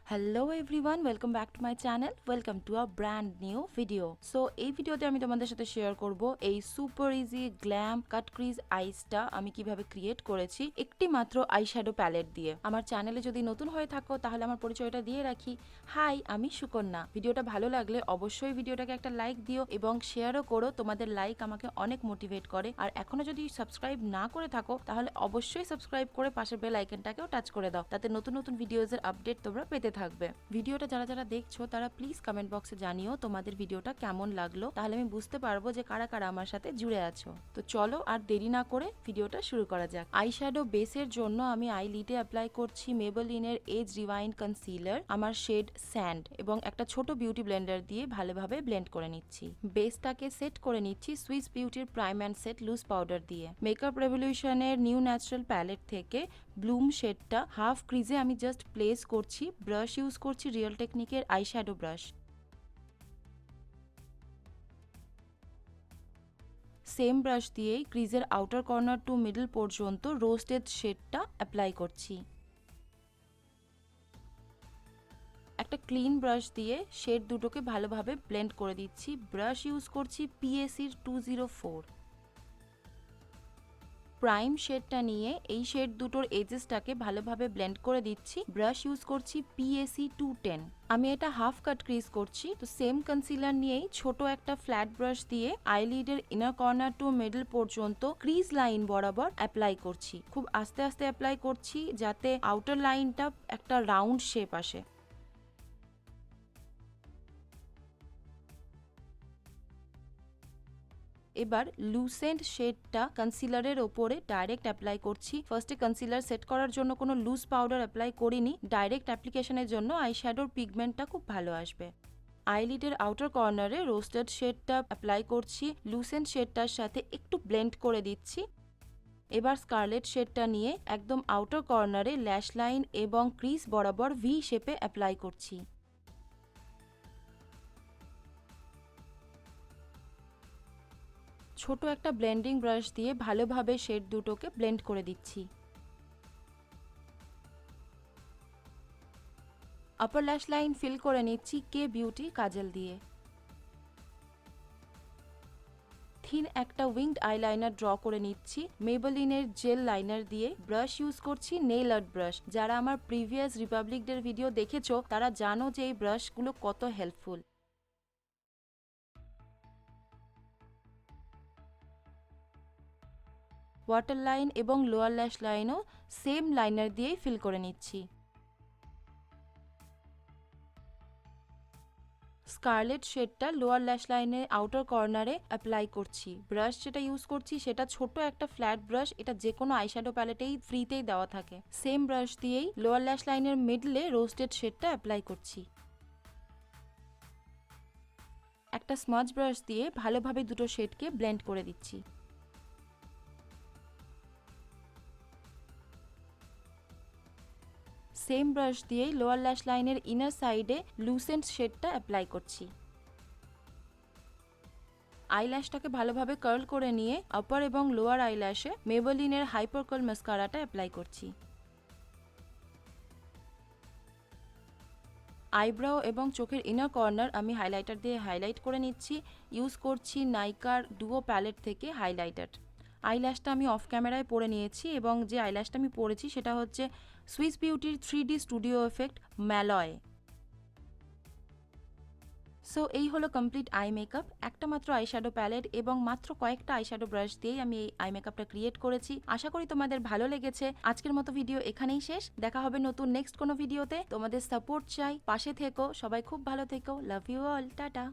Hello everyone, welcome back to my channel, welcome to a brand new video. So এই ভিডিওতে আমি তোমাদের সাথে শেয়ার করব এই সুপার ইজি গ্ল্যাম কাট ক্রিজ আইসটা আমি কিভাবে ক্রিয়েট করেছি একটি মাত্র আইশ্যাডো প্যালেট দিয়ে। আমার চ্যানেলে যদি নতুন হয়ে থাকো তাহলে আমার পরিচয়টা দিয়ে রাখি। হাই, আমি সুকন্যা। ভিডিওটা ভালো লাগলে অবশ্যই ভিডিওটাকে একটা লাইক দিও এবং শেয়ারও করো। তোমাদের লাইক আমাকে অনেক মোটিভেট করে। আর এখনো যদি সাবস্ক্রাইব না করে থাকো তাহলে অবশ্যই সাবস্ক্রাইব করে পাশের বেল আইকনটাকেও টাচ করে দাও, তাতে নতুন নতুন ভিডিওজের আপডেট তোমরা পেতে থাকবে। ভিডিওটা যারা যারা দেখছো তারা প্লিজ কমেন্ট বক্সে জানিও তোমাদের ভিডিওটা কেমন লাগলো, তাহলে আমি বুঝতে পারবো যে কারা কারা আমার সাথে জুড়ে আছো। তো চলো আর দেরি না করে ভিডিওটা শুরু করা যাক। আইশ্যাডো বেসের জন্য আমি আইলিডে অ্যাপ্লাই করছি মেবেলিনের এজ রিওয়াইন্ড কনসিলার, আমার শেড স্যান্ড, এবং একটা ছোট বিউটি ব্লেন্ডার দিয়ে ভালোভাবে ব্লেন্ড করে নিচ্ছি। বেসটাকে সেট করে নিচ্ছি সুইস বিউটির prime and set loose powder দিয়ে। মেকআপ রেভলিউশনের নিউ ন্যাচারাল প্যালেট থেকে ব্লুম শেডটা হাফ ক্রিজে আমি জাস্ট প্লেস করছি। ব্রাশ ইউজ করছি রিয়েল টেকনিকের আইশ্যাডো ব্রাশ। সেম ব্রাশ দিয়েই ক্রিজের আউটার কর্নার টু মিডল পর্যন্ত রোস্টেড শেডটা অ্যাপ্লাই করছি। একটা ক্লিন ব্রাশ দিয়ে শেড দুটোকে ভালোভাবে ব্লেন্ড করে দিচ্ছি। ব্রাশ ইউজ করছি পিএসির 204। প্রাইম শেডটা নিয়ে এই শেড দুটোর এজেসটাকে ভালোভাবে ব্লেন্ড করে দিচ্ছি। ব্রাশ ইউজ করছি পিএসি 210। আমি এটা হাফ কাট ক্রিজ করছি, তো সেম কনসিলার নিয়েই ছোট একটা ফ্ল্যাট ব্রাশ দিয়ে আইলিডের ইনার কর্নার টু মিডল পর্যন্ত ক্রিজ লাইন বরাবর অ্যাপ্লাই করছি। খুব আস্তে আস্তে অ্যাপ্লাই করছি যাতে আউটার লাইনটা একটা রাউন্ড শেপ আসে। এবার লুসেন্ট শেডটা কনসিলারের ওপরে ডাইরেক্ট অ্যাপ্লাই করছি। ফার্স্টে কনসিলার সেট করার জন্য কোনো লুজ পাউডার অ্যাপ্লাই করিনি, ডাইরেক্ট অ্যাপ্লিকেশনের জন্য আইশ্যাডোর পিগমেন্টটা খুব ভালো আসবে। আইলিডের আউটার কর্নারে রোস্টেড শেডটা অ্যাপ্লাই করছি, লুসেন্ট শেডটার সাথে একটু ব্লেন্ড করে দিচ্ছি। এবার স্কারলেট শেডটা নিয়ে একদম আউটার কর্নারে ল্যাশ লাইন এবং ক্রিজ বরাবর ভি শেপে অ্যাপ্লাই করছি। ছোট একটা ব্লেন্ডিং ব্রাশ দিয়ে ভালোভাবে শেড দুটোকে ব্লেন্ড করে দিচ্ছি। আপার ল্যাশ লাইন ফিল করে নিচ্ছি কে বিউটি কাজল দিয়ে। থিন একটা উইংড আইলাইনার ড্র করে নিচ্ছি মেবেলিনের জেল লাইনার দিয়ে। ব্রাশ ইউজ করছি নেইল আর্ট ব্রাশ। যারা আমার প্রিভিয়াস রিপাবলিক ডের ভিডিও দেখেছো তারা জানো যে এই ব্রাশগুলো কত হেল্পফুল। ওয়াটার লাইন এবং লোয়ার ল্যাশ লাইনও সেম লাইনার দিয়েই ফিল করে নিচ্ছি। স্কারলেট শেডটা লোয়ার ল্যাশ লাইনের আউটার কর্নারে অ্যাপ্লাই করছি। ব্রাশ যেটা ইউজ করছি সেটা ছোট একটা ফ্ল্যাট ব্রাশ, এটা যে কোনো আইশ্যাডো প্যালেটেই ফ্রিতেই দেওয়া থাকে। সেম ব্রাশ দিয়েই লোয়ার ল্যাশ লাইনের মিডলে রোস্টেড শেডটা অ্যাপ্লাই করছি। একটা স্মাজ ব্রাশ দিয়ে ভালোভাবে দুটো শেডকে ব্লেন্ড করে দিচ্ছি। সেম ব্রাশ দিয়েই লোয়ার ল্যাশ লাইনের ইনার সাইডে লুসেন্ট শেডটা অ্যাপ্লাই করছি। আইল্যাশটাকে ভালোভাবে কার্ল করে নিয়ে আপার এবং লোয়ার আইল্যাশে মেবেলিনের হাইপার কার্ল মাস্কারাটা অ্যাপ্লাই করছি। আইব্রাও এবং চোখের ইনার কর্নার আমি হাইলাইটার দিয়ে হাইলাইট করে নিচ্ছি। ইউজ করছি নাইকার ডুও প্যালেট থেকে হাইলাইটার। আইল্যাশটা আমি অফ ক্যামেরায় পরে নিয়েছি এবং যে আইল্যাশটা আমি পরেছি সেটা হচ্ছে সুইস বিউটির 3D স্টুডিও এফেক্ট ম্যালয়। সো এই হলো কমপ্লিট আই মেকআপ। একটা মাত্র আইশ্যাডো প্যালেট এবং মাত্র কয়েকটা আইশ্যাডো ব্রাশ দিয়েই আমি এই আই মেকআপটা ক্রিয়েট করেছি। আশা করি তোমাদের ভালো লেগেছে। আজকের মতো ভিডিও এখানেই শেষ। দেখা হবে নতুন নেক্সট কোনো ভিডিওতে। তোমাদের সাপোর্ট চাই, পাশে থেকো। সবাই খুব ভালো থেকো। Love you all, tata.